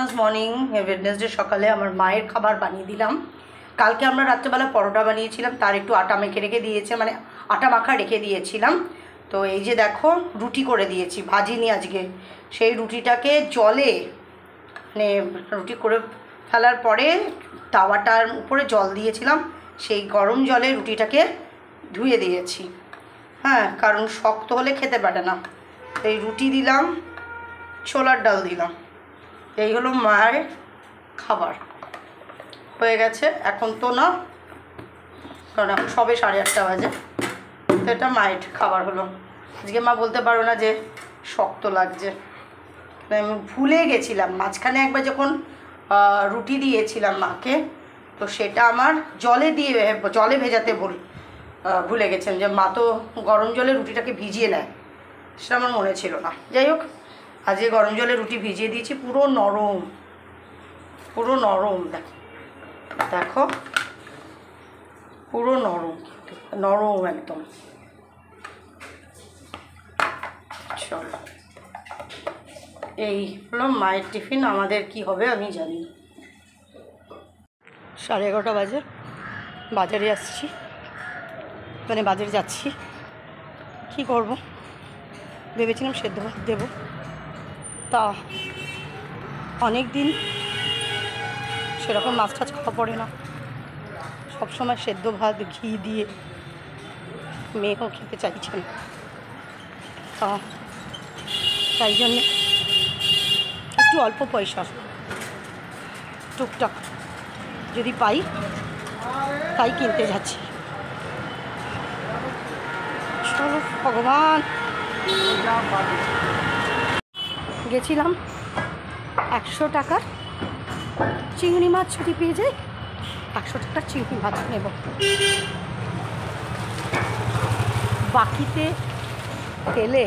Christmas morning Wednesday সকালে আমার মায়ের খাবার বানিয়ে দিলাম। কালকে আমরা রাত্রেবেলা পরোটা বানিয়েছিলাম, তার একটু আটা মেখে রেখে দিয়েছে, মানে আটা মাখা রেখে দিয়েছিলাম। তো এই যে দেখো রুটি করে দিয়েছি, ভাজিনি আজকে। সেই রুটিটাকে জলে মানে রুটি করে ফেলার পরে তাওয়াটার উপরে জল দিয়েছিলাম, সেই গরম জলে রুটিটাকে ধুয়ে দিয়েছি। হ্যাঁ, কারণ শক্ত হলে খেতে পারে না। এই রুটি দিলাম, ছোলার ডাল দিলাম, এই হলো মায়ের খাবার। হয়ে গেছে এখন তো না, কারণ এখন সবে 8:30 বাজে। তো এটা মায়ের খাবার হলো। আজকে মা বলতে পারো না যে শক্ত লাগছে, আমি ভুলে গেছিলাম। মাঝখানে একবার যখন রুটি দিয়েছিলাম মাকে, তো সেটা আমার জলে ভেজাতে ভুলে গেছেন, যে মা তো গরম জলে রুটিটাকে ভিজিয়ে নেয়, সেটা আমার মনে ছিল না। যাই হোক, আজকে গরম জলে রুটি ভিজিয়ে দিয়েছি, পুরো নরম, পুরো নরম। দেখো পুরো নরম, নরম একদম। চলো, এই হলো মায়ের টিফিন। আমাদের কি হবে আমি জানি না। 11:30 বাজে, বাজারে আসছি, মানে বাজারে যাচ্ছি। কি করব, ভেবেছিলাম সেদ্ধ ভাত দেবো, তা অনেক দিন সেরকম মাছ টাছ খাওয়া পড়ে না। সবসময় সেদ্ধ ভাত ঘি দিয়ে, মেয়েও খেতে চাইছেন, তাই জন্যে একটু অল্প পয়সার টুকটাক যদি পাই তাই কিনতে যাচ্ছি। চলো ভগবান। গেছিলাম 100 টাকার চিংড়ি মাছ যদি পেয়ে যাই, 100 টাকার চিংড়ি মাছ নেব। বাকিতে পেলে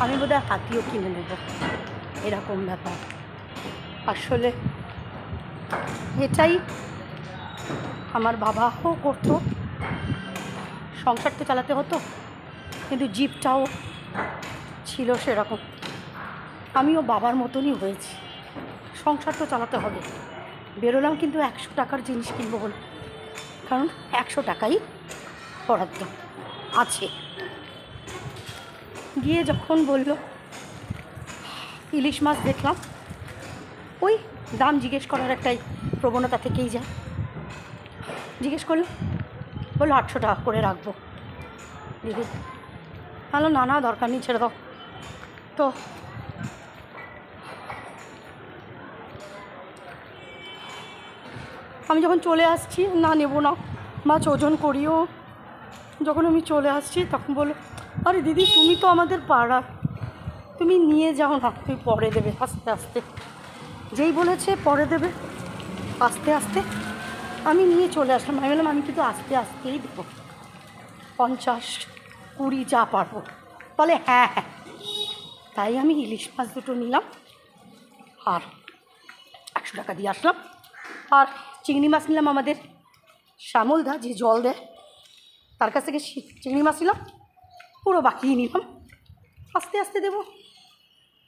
আমি বোধহয় হাতিও কিনে নেব, এরকম ব্যাপার। আসলে এটাই আমার বাবাও করতো, সংসার তো চালাতে হতো, কিন্তু জিপটাও ছিল সেরকম। আমিও বাবার মতনই হয়েছি, সংসার তো চালাতে হবে। বেরোলাম কিন্তু 100 টাকার জিনিস কিনবো বলে, কারণ 100 টাকাই বরাদ্দ আছে। গিয়ে যখন বলল ইলিশ মাছ, দেখলাম ওই দাম জিজ্ঞেস করার একটাই প্রবণতা থেকেই যায়। জিজ্ঞেস করলো, বললো 800 টাকা করে রাখবো। দিদি হ্যালো, না দরকার নেই, ছেড়ে দাও। তো আমি যখন চলে আসছি, না নেবো না, মাছ ওজন করিও। যখন আমি চলে আসছি তখন বললো, আরে দিদি তুমি তো আমাদের পাড়ার, তুমি নিয়ে যাও না, তুমি পরে দেবে আস্তে আস্তে। যেই বলেছে পরে দেবে আস্তে আস্তে, আমি নিয়ে চলে আসলাম। আমি বললাম আমি কিন্তু আস্তে আস্তেই দেবো, 50, 20 যা পারবো। বলে হ্যাঁ। তাই আমি ইলিশ মাছ দুটো নিলাম আর 100 টাকা দিয়ে আসলাম। আর চিংড়ি মাছ নিলাম আমাদের শ্যামলদা, যে জল দেয়, তার কাছ থেকে চিংড়ি মাছ নিলাম, পুরো বাকিই নিলাম। আস্তে আস্তে দেবো,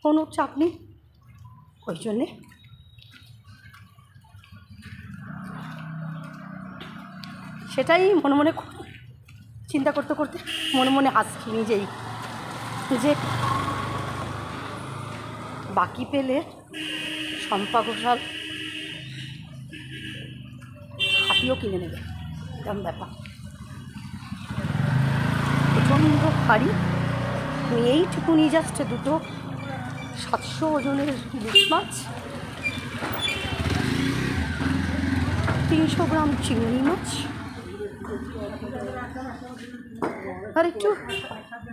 কোনো চাপ নেই। ওই জন্যে সেটাই মনে মনে চিন্তা করতে করতে মনে মনে হাসছি নিজেই, যে বাকি পেলে শম্পা ঘোষাল হাতিও কিনে নেবে, এরকম ব্যাপার। প্রচণ্ড ভারী। আমি এইটুকুনি জাস্ট দুটো 700 ওজনের ইলিশ মাছ, 300 গ্রাম চিংড়ি মাছ, আর একটু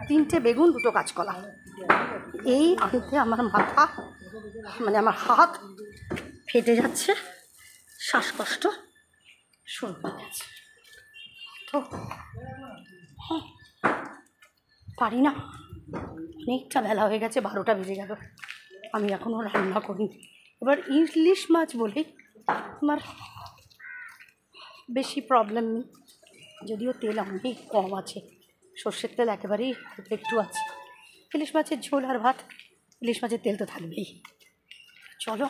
3টে বেগুন, 2টো কাঁচকলা, এই আনতে আমার মাথা, মানে আমার হাত ফেটে যাচ্ছে, শ্বাসকষ্ট শুরু হয়ে গেছে। তো পারি না, অনেকটা বেলা হয়ে গেছে, 12টা বেজে গেল, আমি এখনও রান্না করিনি। এবার ইলিশ মাছ বলে আমার বেশি প্রবলেম নেই, যদিও তেল অনেক কম আছে, সর্ষের তেল একেবারেই একটু আছে। ইলিশ মাছের ঝোল আর ভাত, ইলিশ মাছের তেল তো থাকবেই। চলো